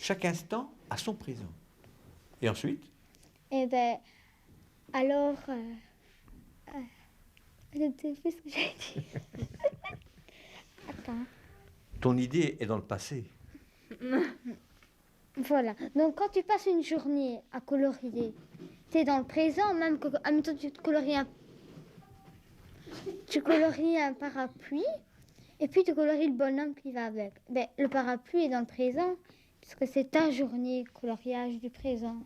Chaque instant a son présent. Et ensuite? Et ben, alors, je ne sais plus ce que j'ai dit. Attends. Ton idée est dans le passé. Voilà. Donc, quand tu passes une journée à colorier, tu es dans le présent, même que, admettons, tu colories un parapluie, et puis tu colories le bonhomme qui va avec. Ben, le parapluie est dans le présent, puisque c'est ta journée, coloriage du présent.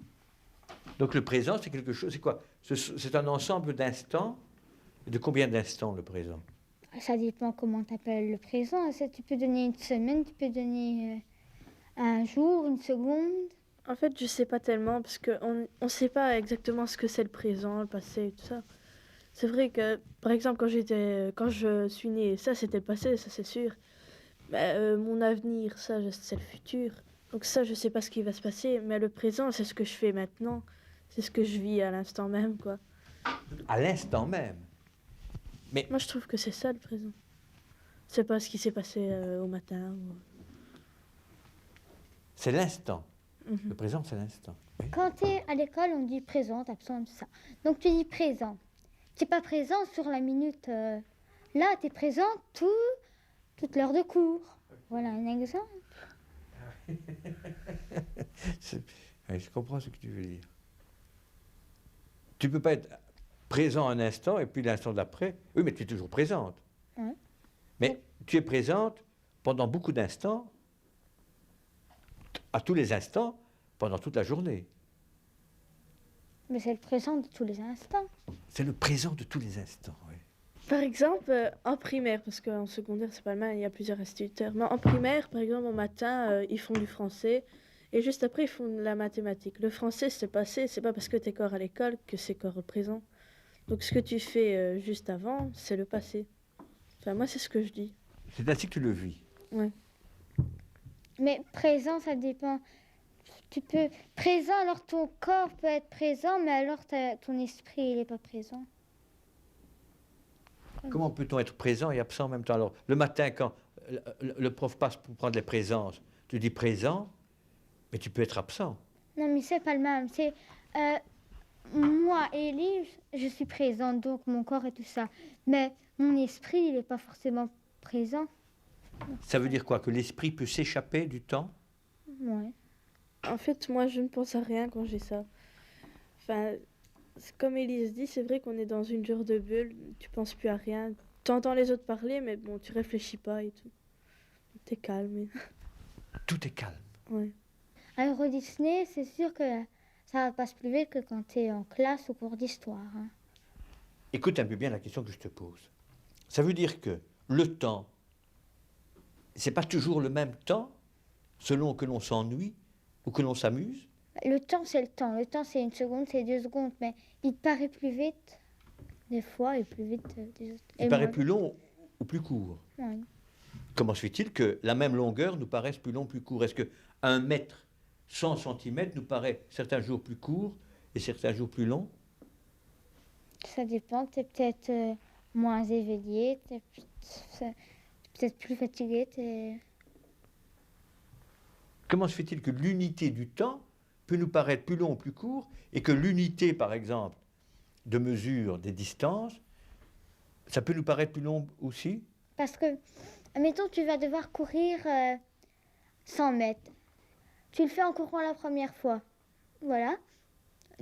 Donc le présent, c'est quelque chose, c'est quoi? C'est un ensemble d'instants. De combien d'instants le présent? Ça dépend comment tu appelles le présent. Ça, tu peux donner une semaine, tu peux donner un jour, une seconde. En fait, je sais pas tellement parce qu'on ne sait pas exactement ce que c'est le présent, le passé et tout ça. C'est vrai que, par exemple, quand je suis née, ça c'était le passé, ça c'est sûr. Mais mon avenir, ça c'est le futur. Donc ça, je sais pas ce qui va se passer, mais le présent, c'est ce que je fais maintenant. C'est ce que je vis à l'instant même, quoi. À l'instant même. Mais Moi, je trouve que c'est ça le présent. C'est pas ce qui s'est passé au matin. c'est l'instant. Mhm. Le présent, c'est l'instant. Oui. Quand tu es à l'école, on dit présent, absent, tout ça. Donc tu dis présent. Tu n'es pas présent sur la minute. Là, tu es présent toute l'heure de cours. Voilà un exemple. Oui, je comprends ce que tu veux dire. Tu ne peux pas être présent un instant et puis l'instant d'après. Oui, mais tu es toujours présente. Ouais. Mais tu es présente pendant beaucoup d'instants, à tous les instants, pendant toute la journée. Mais c'est le présent de tous les instants. C'est le présent de tous les instants. Oui. Par exemple, en primaire, parce qu'en secondaire, c'est pas le même, il y a plusieurs instituteurs. Mais en primaire, par exemple, au matin, ils font du français. Et juste après, ils font de la mathématique. Le français, c'est passé, c'est pas parce que t'es corps à l'école que c'est corps au présent. Donc ce que tu fais juste avant, c'est le passé. Enfin, moi, c'est ce que je dis. C'est ainsi que tu le vis. Ouais. Mais présent, ça dépend. Tu peux présent, alors ton corps peut être présent, mais alors ton esprit, il n'est pas présent. Comment peut-on être présent et absent en même temps? Alors, le matin, quand le prof passe pour prendre les présences, tu dis présent, mais tu peux être absent. Non, mais c'est pas le même. C'est moi, Élie, je suis présente, donc mon corps et tout ça. Mais mon esprit, il n'est pas forcément présent. Ça veut dire quoi? Que l'esprit peut s'échapper du temps? Ouais. En fait, moi, je ne pense à rien quand j'ai ça. Enfin, comme Élise dit, c'est vrai qu'on est dans une genre de bulle. Tu penses plus à rien. Tu entends les autres parler, mais bon, tu réfléchis pas et tout. T'es calme. Tout est calme. Ouais. À Euro Disney, c'est sûr que ça passe plus vite que quand tu es en classe au cours d'histoire. Hein. Écoute un peu bien la question que je te pose. Ça veut dire que le temps, c'est pas toujours le même temps, selon que l'on s'ennuie ou que l'on s'amuse? Le temps, c'est le temps. Le temps, c'est une seconde, c'est 2 secondes. Mais il te paraît plus vite, des fois, et plus vite des autres. Il paraît plus long ou plus court? Ouais. Comment se fait-il que la même longueur nous paraisse plus long, plus court? Est-ce que 1 mètre, 100 centimètres nous paraît certains jours plus court et certains jours plus long? Ça dépend. Tu es peut-être moins éveillé, tu es peut-être plus fatigué. Comment se fait-il que l'unité du temps peut nous paraître plus long ou plus court et que l'unité, par exemple, de mesure des distances, ça peut nous paraître plus long aussi? Parce que, admettons, tu vas devoir courir 100 mètres. Tu le fais en courant la première fois. Voilà.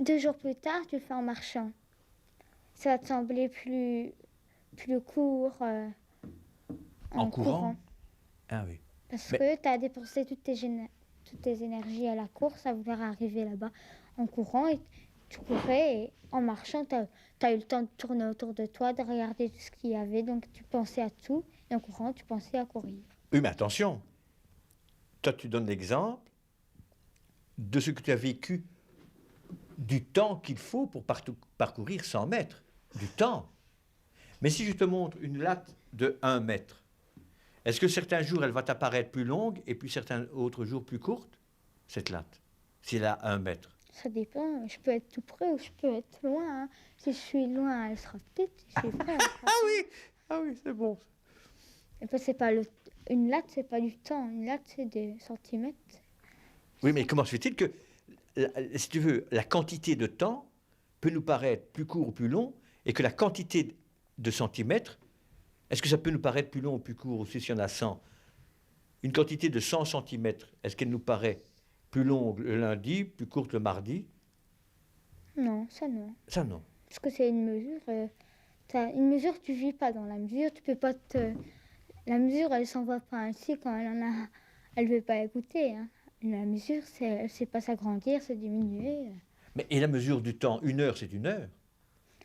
2 jours plus tard, tu le fais en marchant. Ça va te sembler plus court en courant. Ah oui. Parce Mais- que tu as dépensé toutes tes énergies à la course à vouloir arriver là-bas en courant. Et tu courais et en marchant, tu as eu le temps de tourner autour de toi, de regarder tout ce qu'il y avait. Donc tu pensais à tout. Et en courant, tu pensais à courir. Oui, mais attention. Toi, tu donnes l'exemple de ce que tu as vécu, du temps qu'il faut pour parcourir 100 mètres. Du temps. Mais si je te montre une latte de 1 mètre, est-ce que certains jours, elle va t'apparaître plus longue et puis certains autres jours plus courte, cette latte, si elle a 1 mètre? Ça dépend. Je peux être tout près ou je peux être loin. Hein. Si je suis loin, elle sera petite. Si je suis près, elle sera Ah oui, c'est bon. Et puis, c'est pas une latte, c'est pas du temps. Une latte, c'est des centimètres. Oui, mais comment se fait-il que, si tu veux, la quantité de temps peut nous paraître plus court ou plus long, et que la quantité de centimètres, est-ce que ça peut nous paraître plus long ou plus court aussi si on a 100? Une quantité de 100 centimètres, est-ce qu'elle nous paraît plus longue le lundi, plus courte le mardi? Non, ça non. Ça, non. Parce que c'est une mesure. Une mesure, tu vis pas dans la mesure. Tu peux pas te. La mesure, elle s'envoie pas ainsi quand elle en a. Elle veut pas écouter. Hein. La mesure, c'est pas s'agrandir, c'est diminuer. Mais, et la mesure du temps, 1 heure, c'est 1 heure.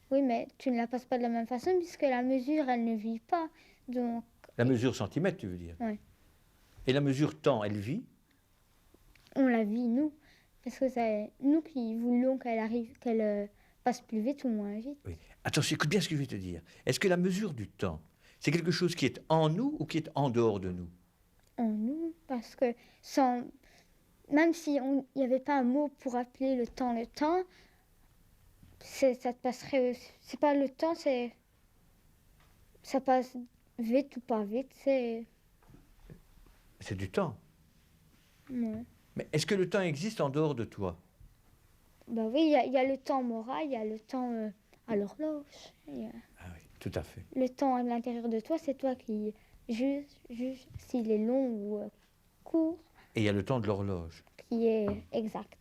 Oui, mais tu ne la passes pas de la même façon puisque la mesure, elle ne vit pas. Donc, La mesure centimètre, tu veux dire? Ouais. Et la mesure temps, elle vit? on la vit, nous. Parce que c'est nous qui voulons qu'elle arrive, qu'elle passe plus vite ou moins vite. Oui. Attention, écoute bien ce que je vais te dire. Est-ce que la mesure du temps, c'est quelque chose qui est en nous ou qui est en dehors de nous? En nous, parce que sans, même si il n'y avait pas un mot pour appeler le temps, ça te passerait. C'est pas le temps, c'est. Ça passe vite ou pas vite, c'est. C'est du temps. Ouais. Mais est-ce que le temps existe en dehors de toi? Bah oui, il y a le temps moral, il y a le temps à l'horloge. Ah oui, tout à fait. Le temps à l'intérieur de toi, c'est toi qui juge s'il est long ou court, Et il y a le temps de l'horloge. qui est exact.